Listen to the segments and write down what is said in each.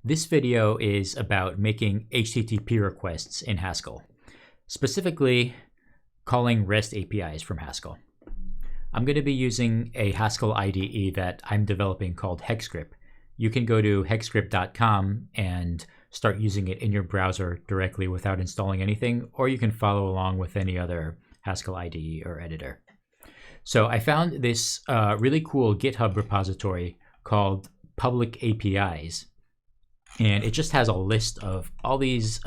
This video is about making HTTP requests in Haskell, specifically calling REST APIs from Haskell. I'm going to be using a Haskell IDE that I'm developing called HexScript. You can go to hexscript.com and start using it in your browser directly without installing anything, or you can follow along with any other Haskell IDE or editor. So I found this really cool GitHub repository called Public APIs. And it just has a list of all these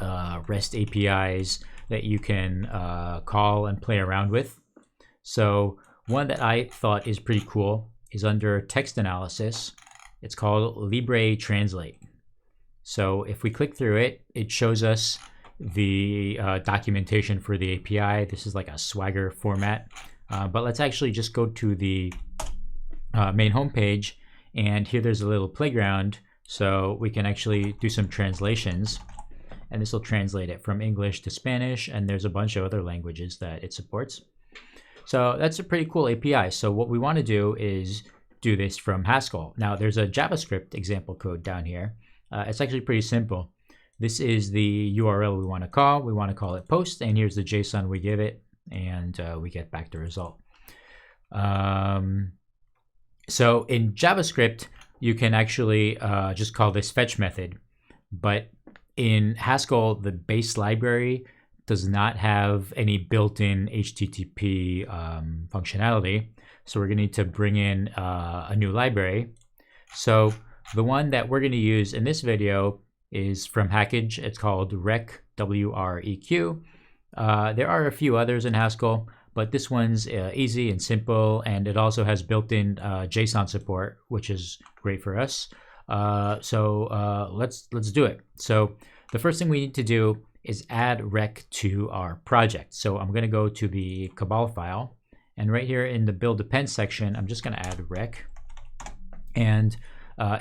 REST APIs that you can call and play around with. So one that I thought is pretty cool is under text analysis. It's called LibreTranslate. So if we click through it, it shows us the documentation for the API. This is like a Swagger format. But let's actually just go to the main homepage, and here there's a little playground. So we can actually do some translations, and this will translate it from English to Spanish, and there's a bunch of other languages that it supports. So that's a pretty cool API. So what we want to do is do this from Haskell. Now there's a JavaScript example code down here. It's actually pretty simple. This is the URL we want to call. We want to call it post, and here's the JSON we give it, and we get back the result. So in JavaScript, you can actually just call this fetch method. But in Haskell, the base library does not have any built-in HTTP functionality. So we're going to need to bring in a new library. So the one that we're going to use in this video is from Hackage. It's called wreq, W-R-E-Q. There are a few others in Haskell, but this one's easy and simple, and it also has built-in JSON support, which is great for us. So let's do it. So the first thing we need to do is add wreq to our project. So I'm going to go to the Cabal file, and right here in the build append section, I'm just going to add wreq. And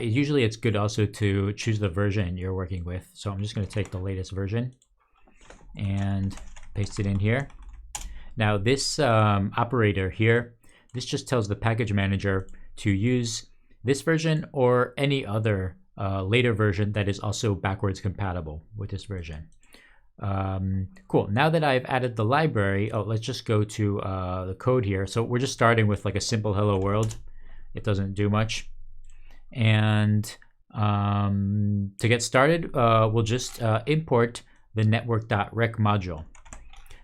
usually it's good also to choose the version you're working with. So I'm just going to take the latest version and paste it in here. Now this operator here, this just tells the package manager to use this version or any other later version that is also backwards compatible with this version. Cool. Now that I've added the library, let's just go to the code here. So we're just starting with like a simple hello world. It doesn't do much. And to get started, we'll just import the network.wreq module.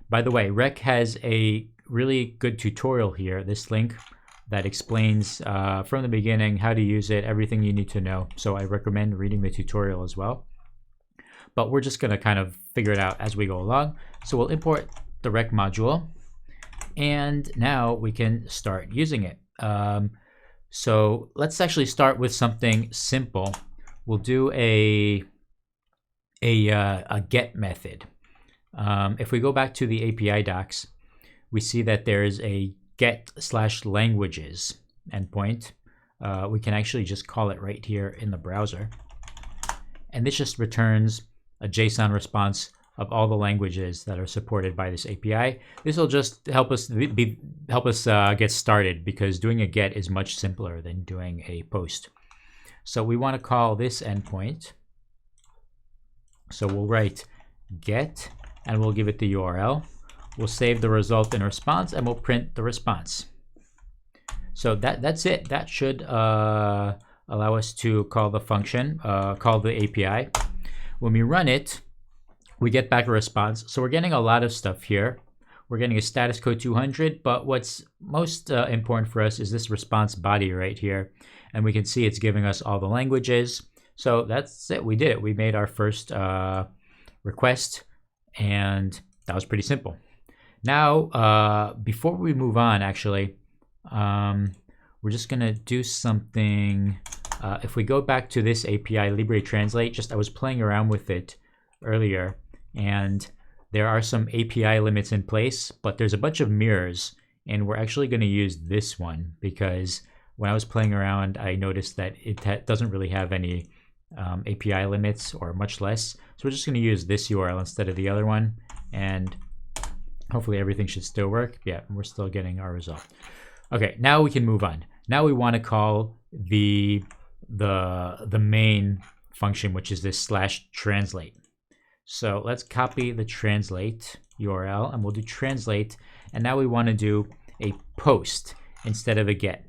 By the way, wreq has a really good tutorial here, this link, that explains from the beginning how to use it, everything you need to know. So I recommend reading the tutorial as well. But we're just going to kind of figure it out as we go along. So we'll import the wreq module, and now we can start using it. So let's actually start with something simple. We'll do a get method. If we go back to the API docs, we see that there's a get/languages endpoint. We can actually just call it right here in the browser. And this just returns a JSON response of all the languages that are supported by this API. This will just help us get started, because doing a get is much simpler than doing a post. So we want to call this endpoint. So we'll write get, and we'll give it the URL. We'll save the result in response, and we'll print the response. So that's it. That should allow us to call the function, call the API. When we run it, we get back a response. So we're getting a lot of stuff here. We're getting a status code 200, but what's most important for us is this response body right here. And we can see it's giving us all the languages. So that's it. We did it. We made our first request, and that was pretty simple. Now, before we move on, actually, we're just going to do something. If we go back to this API, LibreTranslate, I was playing around with it earlier, and there are some API limits in place, but there's a bunch of mirrors, and we're actually going to use this one because when I was playing around, I noticed that it doesn't really have any API limits, or much less. So we're just going to use this URL instead of the other one, and hopefully everything should still work. Yeah, we're still getting our result. Okay, now we can move on. Now we want to call the main function, which is this /translate. So let's copy the translate URL and we'll do translate. And now we want to do a post instead of a get.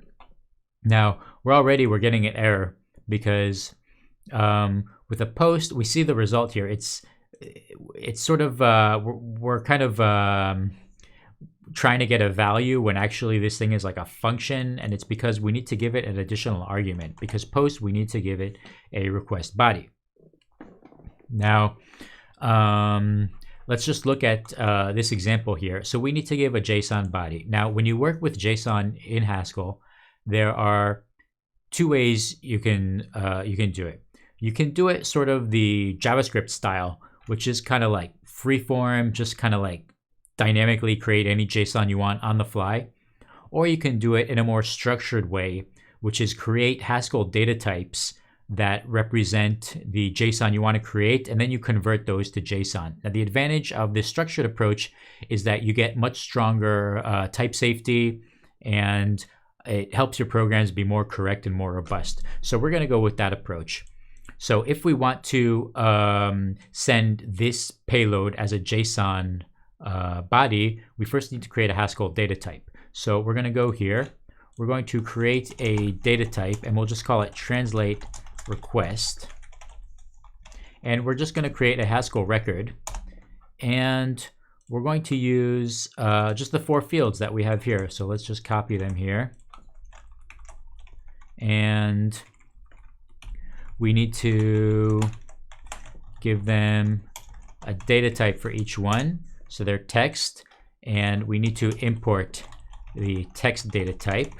Now we're getting an error because with a post, we see the result here. It's sort of, we're kind of trying to get a value when actually this thing is like a function, and it's because we need to give it an additional argument. Because post, we need to give it a request body. Now, let's just look at this example here. So we need to give a JSON body. Now, when you work with JSON in Haskell, there are two ways you can do it. You can do it sort of the JavaScript style, which is kind of like freeform, just kind of like dynamically create any JSON you want on the fly. Or you can do it in a more structured way, which is create Haskell data types that represent the JSON you want to create, and then you convert those to JSON. Now, the advantage of this structured approach is that you get much stronger type safety, and it helps your programs be more correct and more robust. So we're going to go with that approach. So if we want to send this payload as a JSON body, we first need to create a Haskell data type. So we're going to go here. We're going to create a data type, and we'll just call it translate request. And we're just going to create a Haskell record. And we're going to use just the 4 fields that we have here. So let's just copy them here. And we need to give them a data type for each one. So they're text, and we need to import the text data type.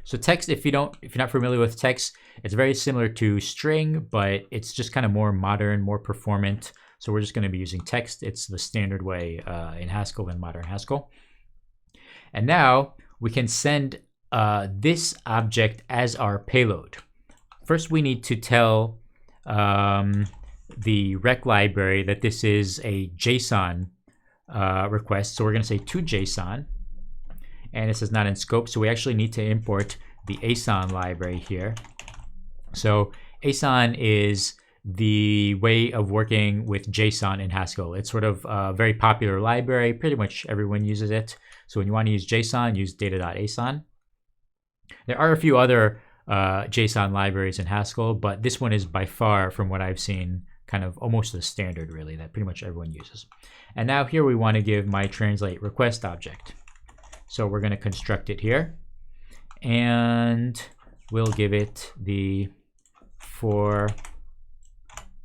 So text, if you're not familiar with text, it's very similar to string, but it's just kind of more modern, more performant. So we're just going to be using text. It's the standard way in Haskell and modern Haskell. And now we can send this object as our payload. First, we need to tell the wreq library that this is a JSON request. So we're going to say to JSON, and it says not in scope. So we actually need to import the aeson library here. So aeson is the way of working with JSON in Haskell. It's sort of a very popular library. Pretty much everyone uses it. So when you want to use JSON, use data.aeson. There are a few other JSON libraries in Haskell, but this one is by far, from what I've seen, kind of almost the standard, really, that pretty much everyone uses. And now here we want to give my translate request object. So we're going to construct it here, and we'll give it the 4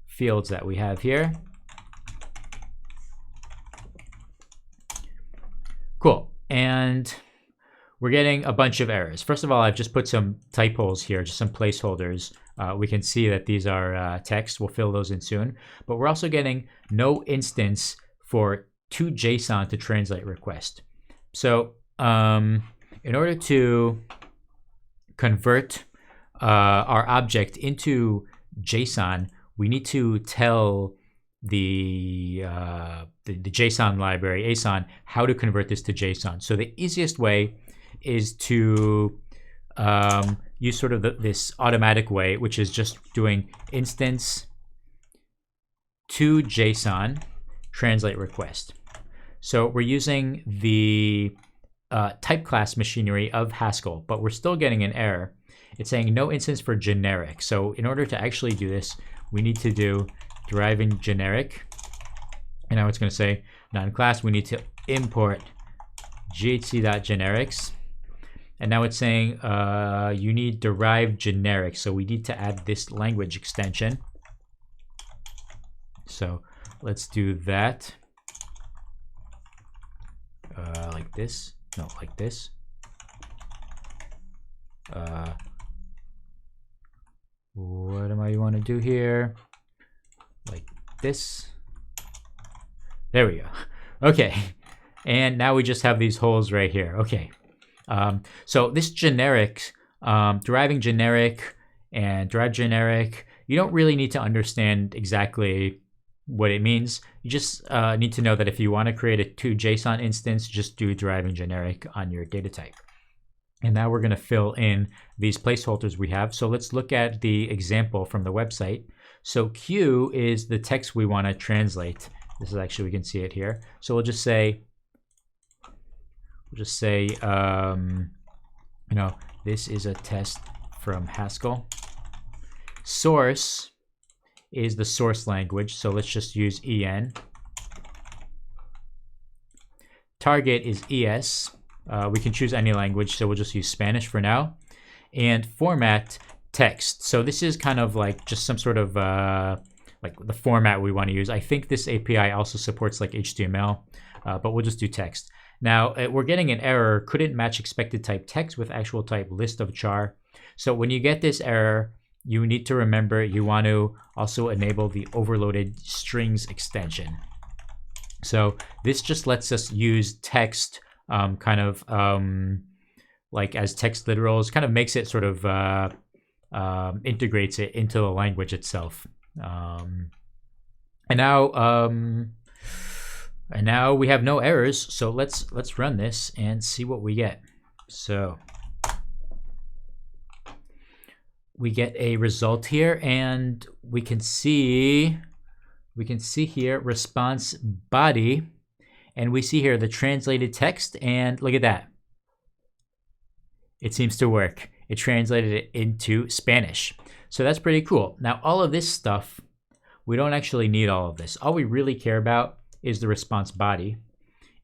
fields that we have here. Cool. And we're getting a bunch of errors. First of all, I've just put some type holes here, just some placeholders. We can see that these are text. We'll fill those in soon. But we're also getting no instance for to JSON to translate request. So in order to convert our object into JSON, we need to tell the JSON library, aeson, how to convert this to JSON. So the easiest way is to use sort of this automatic way, which is just doing instance to JSON translate request. So we're using the type class machinery of Haskell, but we're still getting an error. It's saying no instance for generic. So in order to actually do this, we need to do deriving generic. And now it's going to say non-class. We need to import ghc.generics. And now it's saying you need derived generic. So we need to add this language extension. So let's do that. Like this. No, like this. What am I want to do here? Like this. There we go. Okay. And now we just have these holes right here. Okay. So this generic, deriving generic and derived generic, you don't really need to understand exactly what it means. You just need to know that if you want to create a to JSON instance, just do deriving generic on your data type. And now we're going to fill in these placeholders we have. So let's look at the example from the website. So Q is the text we want to translate. This is actually, we can see it here. So we'll just say, you know, this is a test from Haskell. Source is the source language. So let's just use EN. Target is ES. We can choose any language, so we'll just use Spanish for now. And format, text. So this is kind of like just some sort of like the format we want to use. I think this API also supports like HTML, but we'll just do text. Now we're getting an error, couldn't match expected type text with actual type list of char. So when you get this error, you need to remember you want to also enable the overloaded strings extension. So this just lets us use text kind of like as text literals, kind of makes it sort of integrates it into the language itself. And now we have no errors. So let's run this and see what we get. So we get a result here, and we can see here response body, and we see here the translated text, and look at that. It seems to work. It translated it into Spanish. So that's pretty cool. Now all of this stuff, we don't actually need all of this. All we really care about is the response body.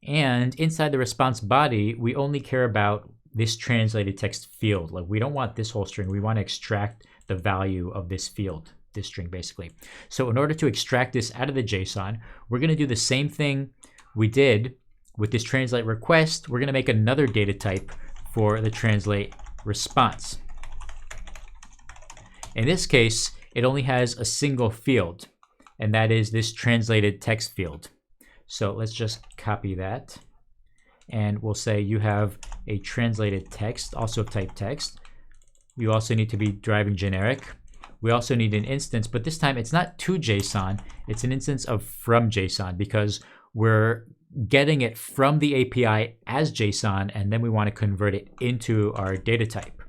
And inside the response body, we only care about this translated text field. Like we don't want this whole string. We want to extract the value of this field, this string basically. So in order to extract this out of the JSON, we're going to do the same thing we did with this translate request. We're going to make another data type for the translate response. In this case, it only has a single field, and that is this translated text field. So let's just copy that, and we'll say you have a translated text, also type text. You also need to be driving generic. We also need an instance, but this time it's not to JSON, it's an instance of from JSON, because we're getting it from the API as JSON, and then we want to convert it into our data type.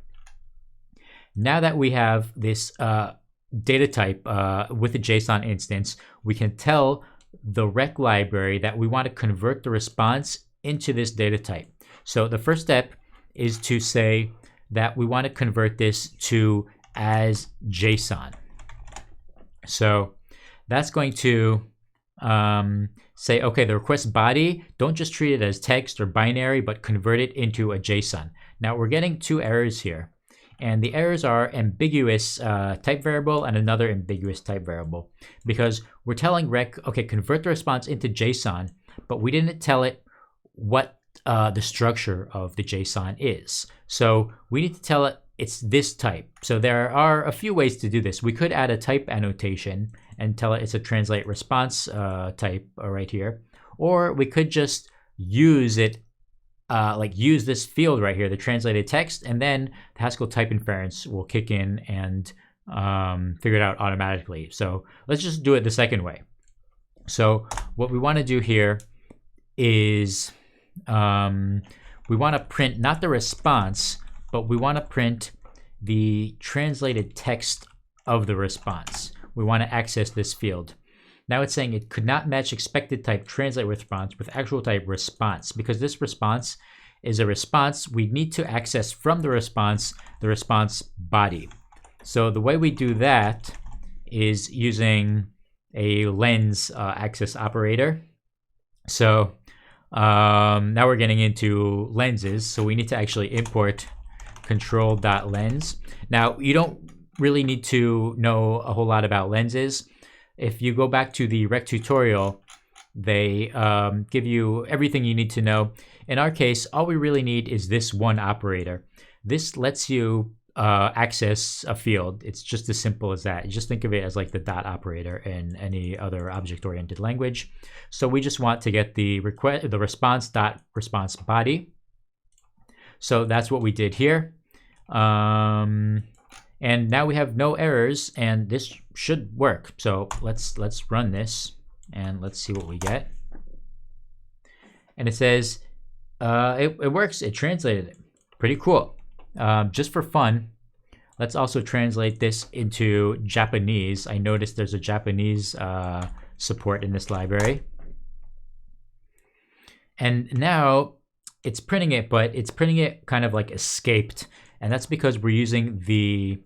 Now that we have this data type with a JSON instance, we can tell the wreq library that we want to convert the response into this data type. So the first step is to say that we want to convert this to as JSON. So that's going to say, okay, the request body, don't just treat it as text or binary, but convert it into a JSON. Now we're getting two errors here, and the errors are ambiguous type variable and another ambiguous type variable, because we're telling wreq, okay, convert the response into JSON, but we didn't tell it what the structure of the JSON is. So we need to tell it it's this type. So there are a few ways to do this. We could add a type annotation and tell it it's a translate response type right here, or we could just use it like use this field right here, the translated text, and then the Haskell type inference will kick in and figure it out automatically. So let's just do it the second way. So what we want to do here is we want to print not the response, but we want to print the translated text of the response. We want to access this field. Now it's saying it could not match expected type translate response with actual type response, because this response is a response we need to access from the response body. So the way we do that is using a lens access operator. So now we're getting into lenses. So we need to actually import control.lens. Now you don't really need to know a whole lot about lenses. If you go back to the wreq tutorial, they give you everything you need to know. In our case, all we really need is this one operator. This lets you access a field. It's just as simple as that. You just think of it as like the dot operator in any other object-oriented language. So we just want to get the response body. So that's what we did here. And now we have no errors, and this should work. So let's run this and let's see what we get. And it says it works. It translated it. Pretty cool. Just for fun, let's also translate this into Japanese. I noticed there's a Japanese support in this library. And now it's printing it, but it's printing it kind of like escaped. And that's because we're using the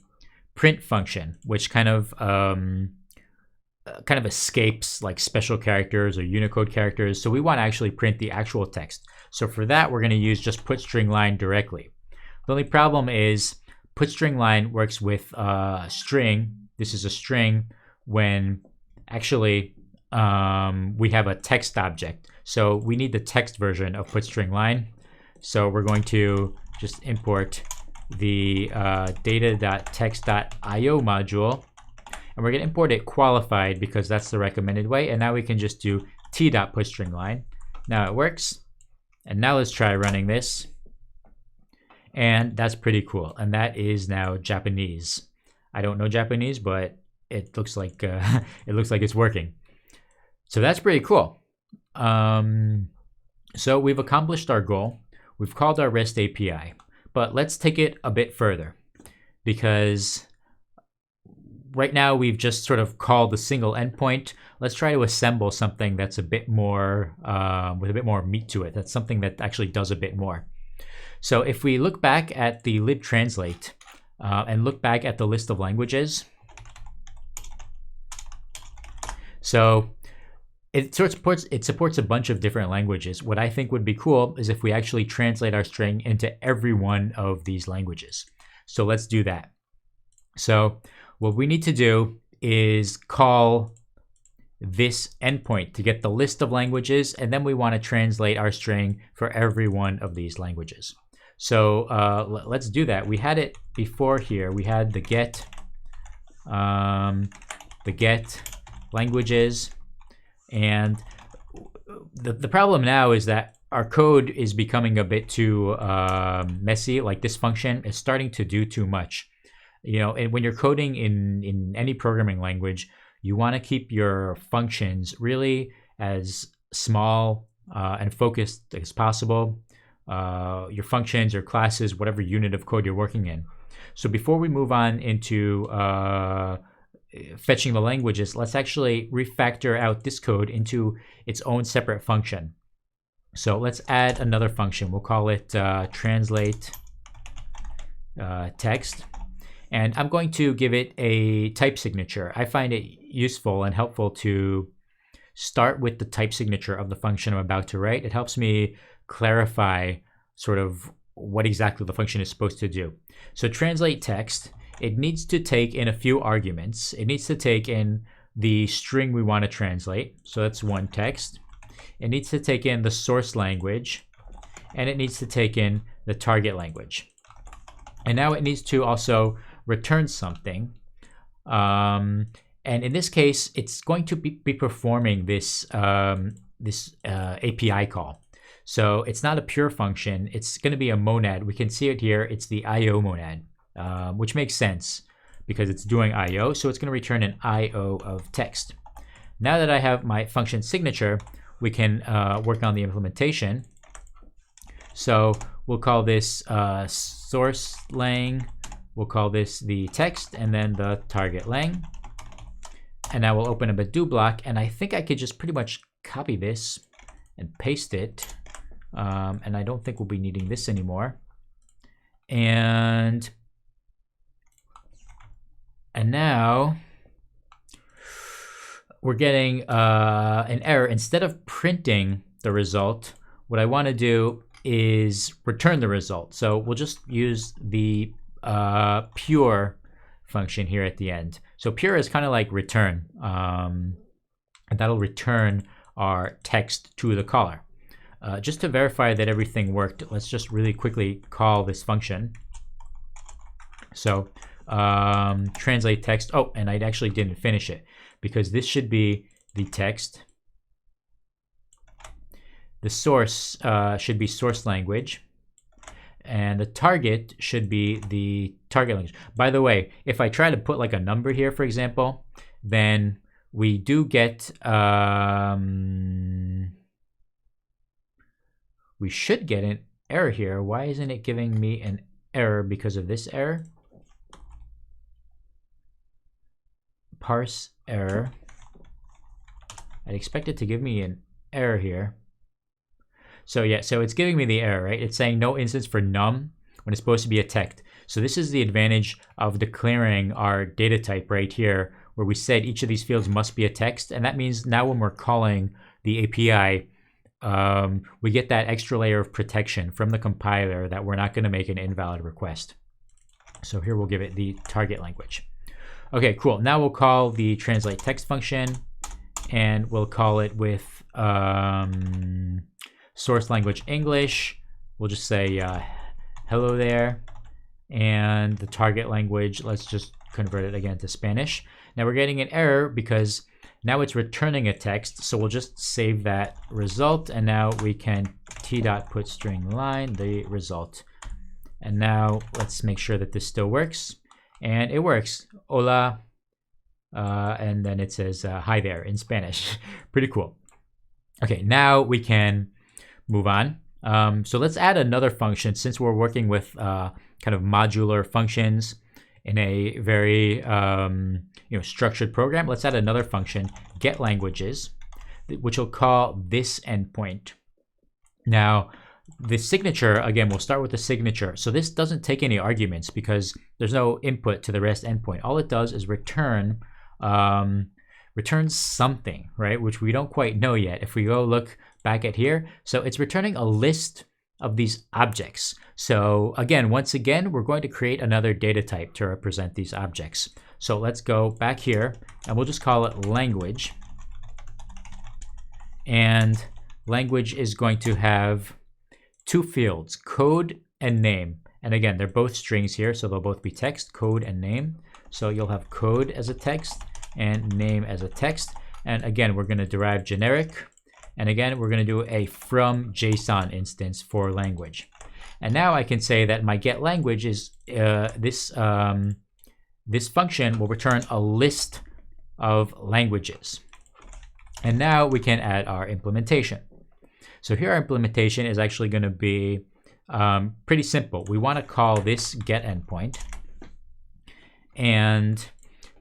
print function, which kind of escapes like special characters or Unicode characters. So we want to actually print the actual text. So for that, we're going to use just put string line directly. The only problem is put string line works with string. This is a string when actually we have a text object. So we need the text version of put string line. So we're going to just import the data.text.io module. And we're going to import it qualified because that's the recommended way. And now we can just do t.putStringLine. Now it works. And now let's try running this. And that's pretty cool. And that is now Japanese. I don't know Japanese, but it looks like it's working. So that's pretty cool. So we've accomplished our goal. We've called our REST API. But let's take it a bit further, because right now we've just sort of called a single endpoint. Let's try to assemble something that's a bit more, with a bit more meat to it. That's something that actually does a bit more. So if we look back at the LibTranslate and look back at the list of languages, so it supports a bunch of different languages. What I think would be cool is if we actually translate our string into every one of these languages. So let's do that. So what we need to do is call this endpoint to get the list of languages, and then we want to translate our string for every one of these languages. So let's do that. We had it before here. We had the get languages. And the problem now is that our code is becoming a bit too messy. Like this function is starting to do too much. You know, and when you're coding in any programming language, you want to keep your functions really as small and focused as possible. Your functions, your classes, whatever unit of code you're working in. So before we move on into fetching the languages, let's actually refactor out this code into its own separate function. So let's add another function. We'll call it translate text. And I'm going to give it a type signature. I find it useful and helpful to start with the type signature of the function I'm about to write. It helps me clarify sort of what exactly the function is supposed to do. So translate text, it needs to take in a few arguments. It needs to take in the string we want to translate. So that's one text. It needs to take in the source language, and it needs to take in the target language. And now it needs to also return something. And in this case, it's going to be performing this, API call. So it's not a pure function. It's going to be a monad. We can see it here. It's the IO monad. Which makes sense because it's doing IO, so it's going to return an IO of text. Now that I have my function signature, we can work on the implementation. So we'll call this source lang, we'll call this the text, and then the target lang. And now we'll open up a do block, and I think I could just pretty much copy this and paste it. And I don't think we'll be needing this anymore. And now we're getting an error. Instead of printing the result, what I want to do is return the result. So we'll just use the pure function here at the end. So pure is kind of like return. And that'll return our text to the caller. Just to verify that everything worked, let's just really quickly call this function. So translate text. Oh, and I actually didn't finish it because this should be the text. The source should be source language. And the target should be the target language. By the way, if I try to put like a number here, for example, then we do get, we should get error here. Why isn't it giving me an error because of this error? Parse error. I'd expect it to give me an error here. So yeah, so it's giving me the error, right? It's saying no instance for num when it's supposed to be a text. So this is the advantage of declaring our data type right here, where we said each of these fields must be a text. And that means now when we're calling the API, we get that extra layer of protection from the compiler that we're not going to make an invalid request. So here we'll give it the target language. Okay, cool. Now we'll call the translate text function, and we'll call it with source language English. We'll just say hello there. And the target language, let's just convert it again to Spanish. Now we're getting an error because now it's returning a text. So we'll just save that result. And now we can t.put string line, the result. And now let's make sure that this still works. And it works. Hola. And then it says hi there in Spanish. Pretty cool. Okay, now we can move on. So let's add another function since we're working with kind of modular functions in a very structured program. Let's add another function, get languages, which will call this endpoint. Now, the signature, again, we'll start with the signature. So this doesn't take any arguments because there's no input to the REST endpoint. All it does is return something, right? Which we don't quite know yet. If we go look back at here, so it's returning a list of these objects. So again, once again, we're going to create another data type to represent these objects. So let's go back here and we'll just call it language. And language is going to have two fields, code and name. And again, they're both strings here, so they'll both be text, code and name. So you'll have code as a text and name as a text. And again, we're going to derive generic. And again, we're going to do a from JSON instance for language. And now I can say that my get language is this function will return a list of languages. And now we can add our implementation. So here our implementation is actually going to be pretty simple. We want to call this get endpoint. And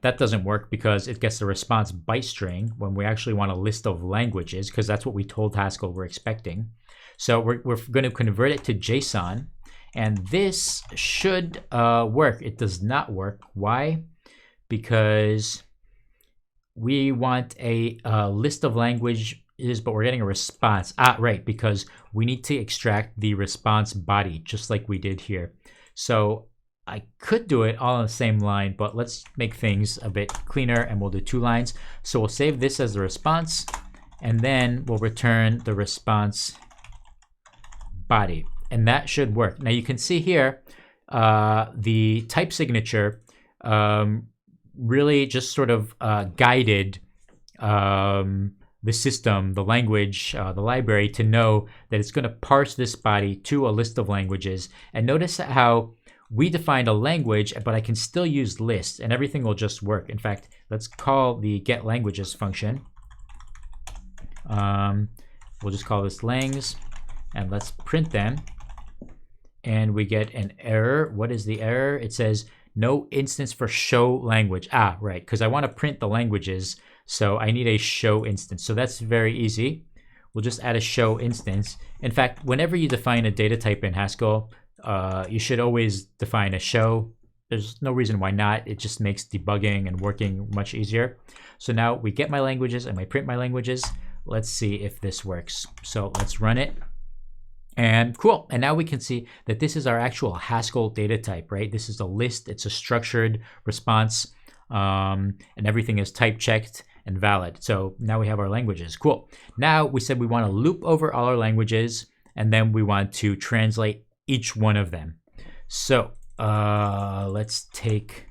that doesn't work because it gets the response byte string when we actually want a list of languages, because that's what we told Haskell we're expecting. So we're going to convert it to JSON, and this should work. It does not work. Why? Because we want a list of languages, but we're getting a response. Right, because we need to extract the response body, just like we did here. So I could do it all on the same line, but let's make things a bit cleaner and we'll do 2 lines. So we'll save this as the response, and then we'll return the response body, and that should work. Now you can see here the type signature really just sort of guided the system, the language, the library to know that it's going to parse this body to a list of languages. And notice how we defined a language, but I can still use list and everything will just work. In fact, let's call the get languages function. We'll just call this langs, and let's print them. And we get an error. What is the error? It says no instance for show language. Right, because I want to print the languages, so I need a show instance. So that's very easy. We'll just add a show instance. In fact, whenever you define a data type in Haskell, you should always define a show. There's no reason why not. It just makes debugging and working much easier. So now we get my languages and I print my languages. Let's see if this works. So let's run it. And cool. And now we can see that this is our actual Haskell data type, right? This is a list. It's a structured response, and everything is type checked and valid. So now we have our languages. Cool. Now we said we want to loop over all our languages, and then we want to translate each one of them. So let's take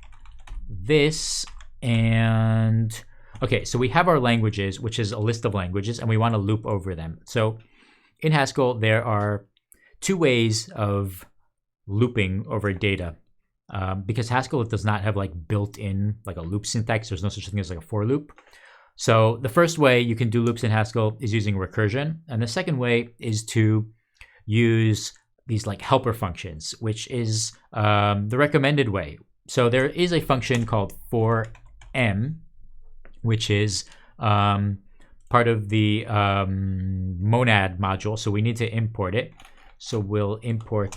this and okay, so we have our languages, which is a list of languages, and we want to loop over them. So in Haskell, there are 2 ways of looping over data. Because Haskell does not have like built-in like a loop syntax. There's no such thing as like a for loop. So the first way you can do loops in Haskell is using recursion, and the second way is to use these like helper functions, which is the recommended way. So there is a function called for_m, which is part of the monad module. So we need to import it. So we'll import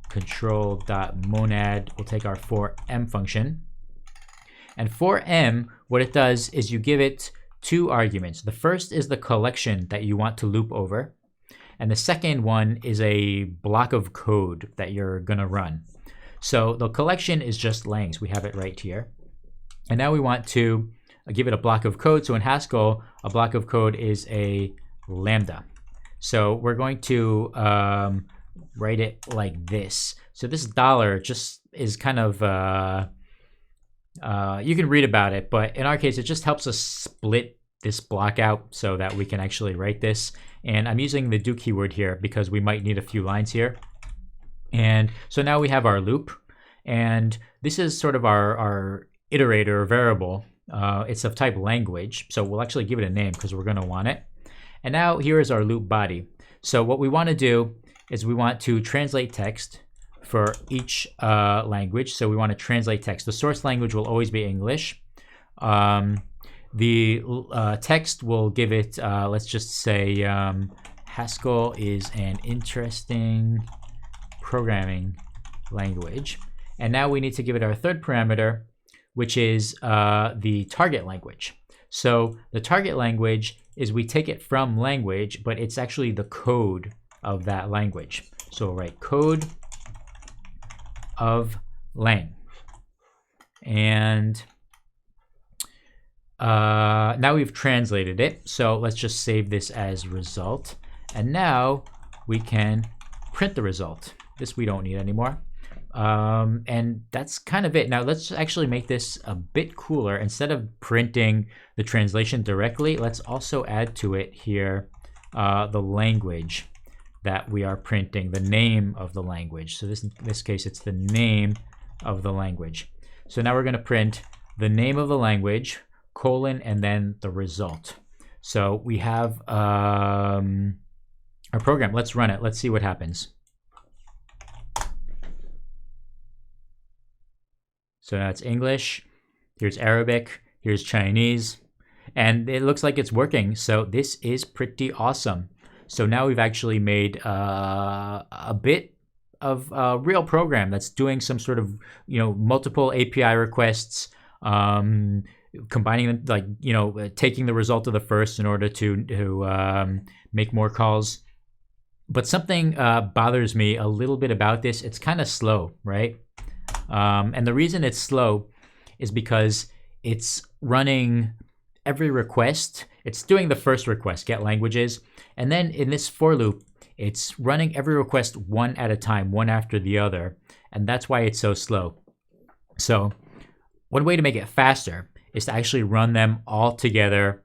control.monad. We'll take our for_m function. And for_m, what it does is you give it two arguments. The first is the collection that you want to loop over. And the second one is a block of code that you're going to run. So the collection is just langs. We have it right here. And now we want to give it a block of code. So in Haskell, a block of code is a lambda. So we're going to write it like this. So this dollar just is kind of, you can read about it, but in our case, it just helps us split this block out so that we can actually write this. And I'm using the do keyword here because we might need a few lines here. And so now we have our loop, and this is sort of our iterator or variable. It's of type language, so we'll actually give it a name because we're going to want it. And now here is our loop body. So what we want to do is we want to translate text for each language. So we want to translate text. The source language will always be English. The text will give it, let's just say, Haskell is an interesting programming language. And now we need to give it our third parameter, which is the target language. So the target language is we take it from language, but it's actually the code of that language. So we'll write code of lang. And now we've translated it. So let's just save this as result. And now we can print the result. This we don't need anymore. And that's kind of it. Now let's actually make this a bit cooler. Instead of printing the translation directly, let's also add to it here the language that we are printing, the name of the language. So in this case, it's the name of the language. So now we're going to print the name of the language, colon, and then the result. So we have our program. Let's run it. Let's see what happens. So now it's English, here's Arabic, here's Chinese, and it looks like it's working. So this is pretty awesome. So now we've actually made a bit of a real program that's doing some sort of, multiple API requests, combining them, like, taking the result of the first in order to make more calls. But something bothers me a little bit about this. It's kind of slow, right? And the reason it's slow is because it's running every request. It's doing the first request, get languages. And then in this for loop, it's running every request one at a time, one after the other. And that's why it's so slow. So one way to make it faster is to actually run them all together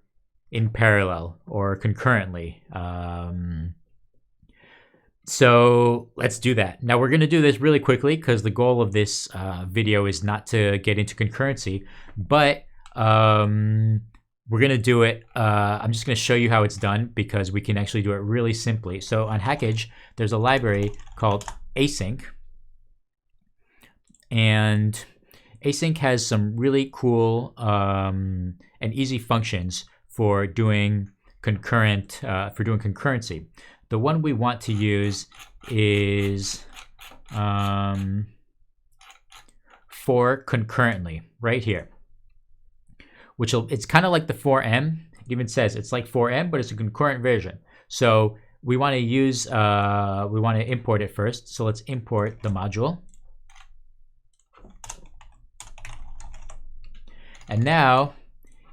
in parallel or concurrently. So let's do that. Now we're going to do this really quickly because the goal of this video is not to get into concurrency, but we're going to do it. I'm just going to show you how it's done because we can actually do it really simply. So on Hackage, there's a library called async, and async has some really cool and easy functions for doing concurrency. The one we want to use is for concurrently right here, it's kind of like the for_m. It even says it's like for_m, but it's a concurrent version. So we want to use, we want to import it first. So let's import the module. And now,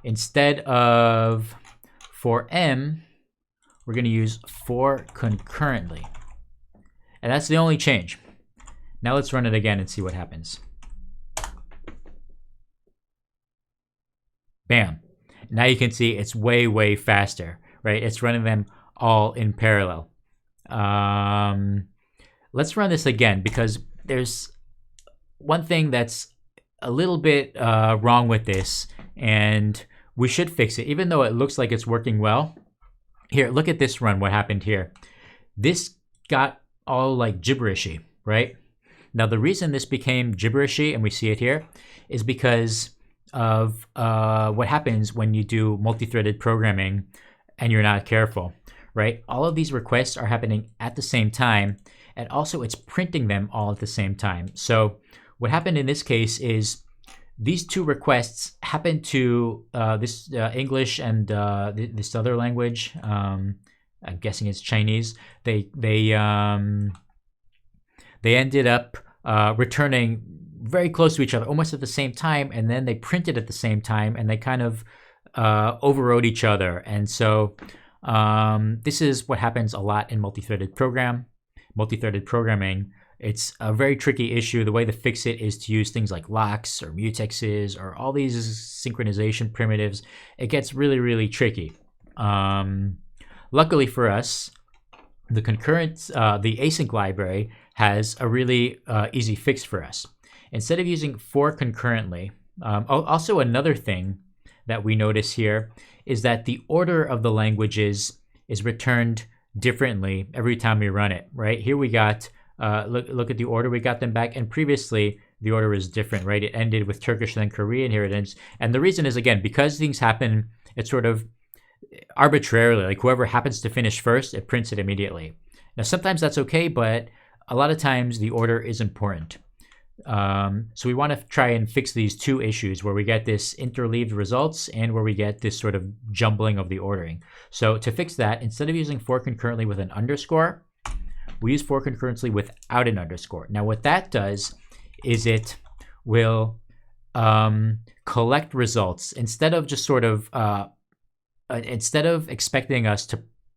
instead of for_m, we're going to use for concurrently. And that's the only change. Now let's run it again and see what happens. Bam. Now you can see it's way, way faster, right? It's running them all in parallel. Let's run this again because there's one thing that's a little bit wrong with this, and we should fix it, even though it looks like it's working well. Here, look at this run, what happened here. This got all like gibberishy, right? Now, the reason this became gibberishy, and we see it here, is because of what happens when you do multi-threaded programming and you're not careful, right? All of these requests are happening at the same time, and also it's printing them all at the same time. So what happened in this case is these two requests happen to this English and this other language. I'm guessing it's Chinese. They ended up returning very close to each other, almost at the same time, and then they printed at the same time, and they kind of overrode each other. And so this is what happens a lot in multi-threaded programming. It's a very tricky issue. The way to fix it is to use things like locks or mutexes or all these synchronization primitives. It gets really, really tricky. Luckily for us, the async library has a really easy fix for us. Instead of using for concurrently, also another thing that we notice here is that the order of the languages is returned differently every time we run it, right? Here we got, look at the order we got them back, and previously the order was different, right? It ended with Turkish and then Korean, here it ends. And the reason is, again, because things happen, it's sort of arbitrarily, like whoever happens to finish first, it prints it immediately. Now, sometimes that's okay, but a lot of times the order is important. So we want to try and fix these two issues where we get this interleaved results and where we get this sort of jumbling of the ordering. So to fix that, instead of using for concurrently with an underscore, we use for concurrently without an underscore. Now what that does is it will collect results instead of just sort of instead of expecting us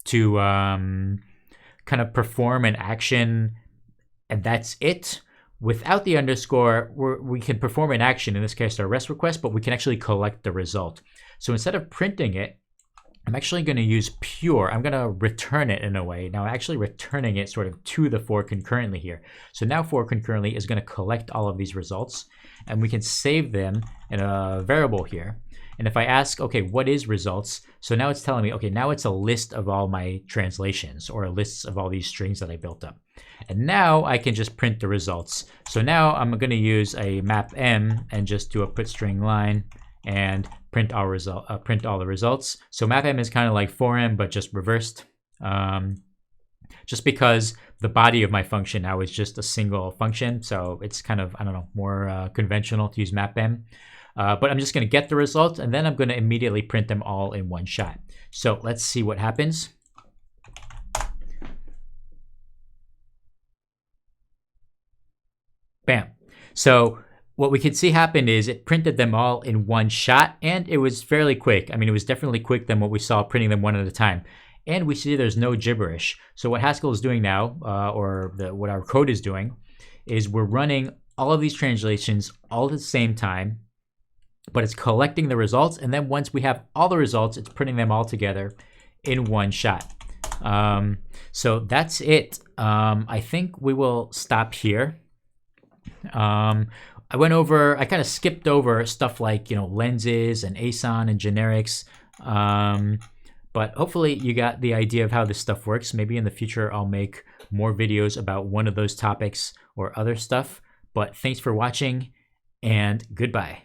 to kind of perform an action and that's it. Without the underscore, we can perform an action, in this case our REST request, but we can actually collect the result. So instead of printing it, I'm actually going to use pure. I'm going to return it in a way. Now actually returning it sort of to the for concurrently here. So now for concurrently is going to collect all of these results, and we can save them in a variable here. And if I ask, okay, what is results? So now it's telling me, okay, now it's a list of all my translations or a list of all these strings that I built up. And now I can just print the results. So now I'm going to use a map_m and just do a put string line and print all the results. So map_m is kind of like for_m, but just reversed. Just because the body of my function now is just a single function. So it's kind of, I don't know, more conventional to use map_m. But I'm just going to get the results, and then I'm going to immediately print them all in one shot. So let's see what happens. Bam. So what we can see happen is it printed them all in one shot, and it was fairly quick. I mean, it was definitely quick than what we saw printing them one at a time. And we see there's no gibberish. So what Haskell is doing now, what our code is doing, is we're running all of these translations all at the same time, but it's collecting the results, and then once we have all the results, it's printing them all together in one shot. So that's it. I think we will stop here. I kind of skipped over stuff like, lenses and aeson and generics, but hopefully you got the idea of how this stuff works. Maybe in the future I'll make more videos about one of those topics or other stuff, but thanks for watching and goodbye.